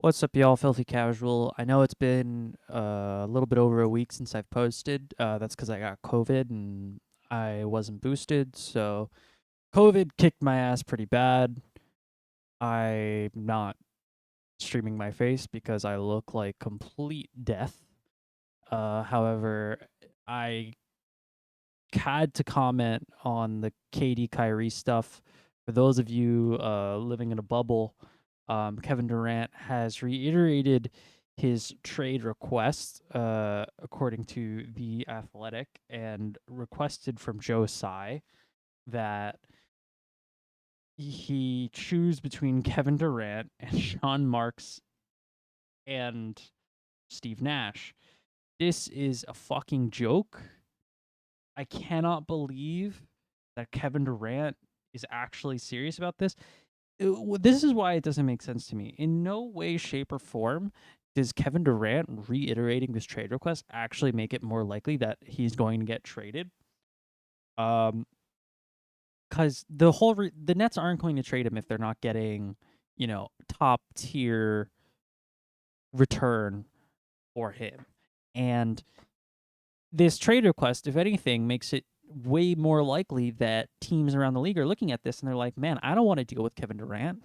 What's up, y'all? Filthy Casual. I know it's been a little bit over a week since I've posted. That's because I got COVID and I wasn't boosted. So, COVID kicked my ass pretty bad. I'm not streaming my face because I look like complete death. However, I had to comment on the KD Kyrie stuff. For those of you living in a bubble, Kevin Durant has reiterated his trade request, according to The Athletic, and requested from Joe Tsai that he choose between Kevin Durant and Sean Marks and Steve Nash. This is a fucking joke. I cannot believe that Kevin Durant is actually serious about this. This is why it doesn't make sense to me. In no way, shape, or form does Kevin Durant reiterating this trade request actually make it more likely that he's going to get traded. Because the Nets aren't going to trade him if they're not getting, top tier return for him. And this trade request, if anything, makes it way more likely that teams around the league are looking at this and they're like, man, I don't want to deal with Kevin Durant.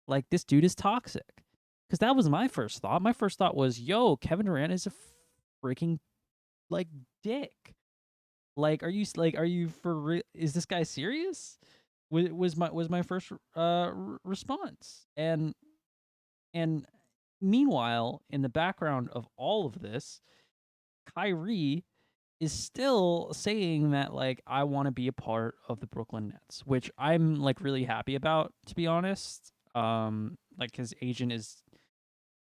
Like, this dude is toxic. Because that was my first thought. My first thought was, yo, Kevin Durant is a freaking, like, dick. Are you for real? Is this guy serious? Was my first response. And meanwhile, in the background of all of this, Kyrie is still saying that, like, I want to be a part of the Brooklyn Nets, which I'm, like, really happy about, to be honest. Like, his agent is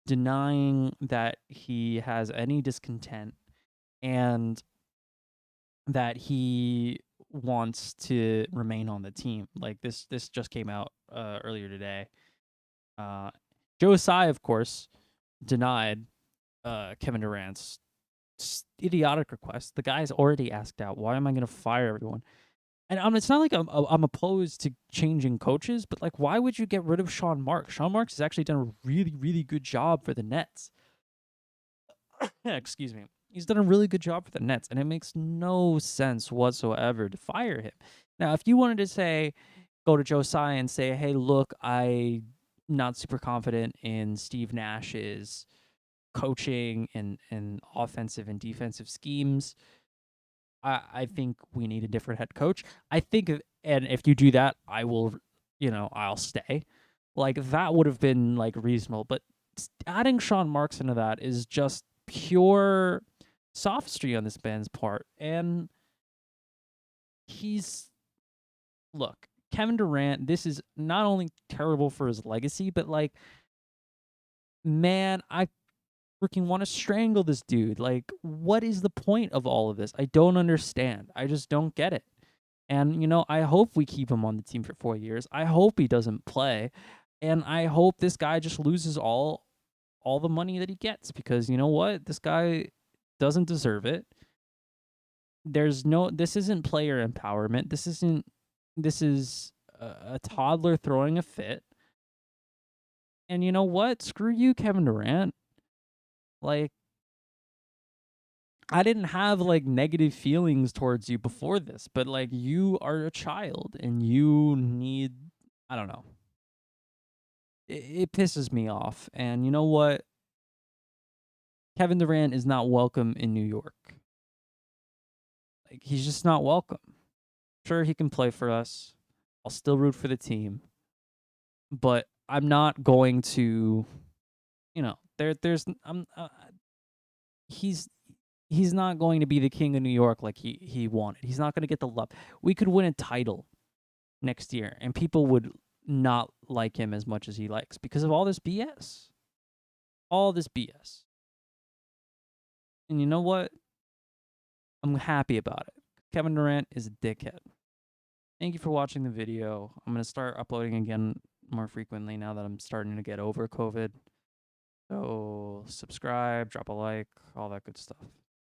denying that he has any discontent and that he wants to remain on the team. Like, this just came out earlier today. Joe Tsai, of course, denied Kevin Durant's idiotic request. The guy's already asked out. Why am I going to fire everyone? And it's not like I'm opposed to changing coaches, but, like, why would you get rid of Sean Marks? Sean Marks has actually done a really, really good job for the Nets. Excuse me. He's done a really good job for the Nets, and it makes no sense whatsoever to fire him. Now, if you wanted to say, go to Joe Tsai and say, hey, look, I'm not super confident in Steve Nash's coaching and offensive and defensive schemes, I think we need a different head coach. I think, and if you do that, I will, I'll stay. Like, that would have been, like, reasonable. But adding Sean Marks into that is just pure sophistry on this man's part. And look, Kevin Durant, this is not only terrible for his legacy, but, like, man, I freaking want to strangle this dude. Like, what is the point of all of this? I don't understand. I just don't get it. And, I hope we keep him on the team for 4 years. I hope he doesn't play. And I hope this guy just loses all the money that he gets, because you know what? This guy doesn't deserve it. This isn't player empowerment. This is a toddler throwing a fit. And you know what? Screw you, Kevin Durant. Like, I didn't have, like, negative feelings towards you before this, but, like, you are a child and you need, I don't know. It pisses me off. And you know what? Kevin Durant is not welcome in New York. Like, he's just not welcome. Sure, he can play for us. I'll still root for the team. But I'm not going to, he's not going to be the king of New York like he wanted. He's not going to get the love. We could win a title next year and people would not like him as much as he likes because of all this BS. All this BS. And you know what? I'm happy about it. Kevin Durant is a dickhead. Thank you for watching the video. I'm going to start uploading again more frequently now that I'm starting to get over COVID. So subscribe, drop a like, all that good stuff.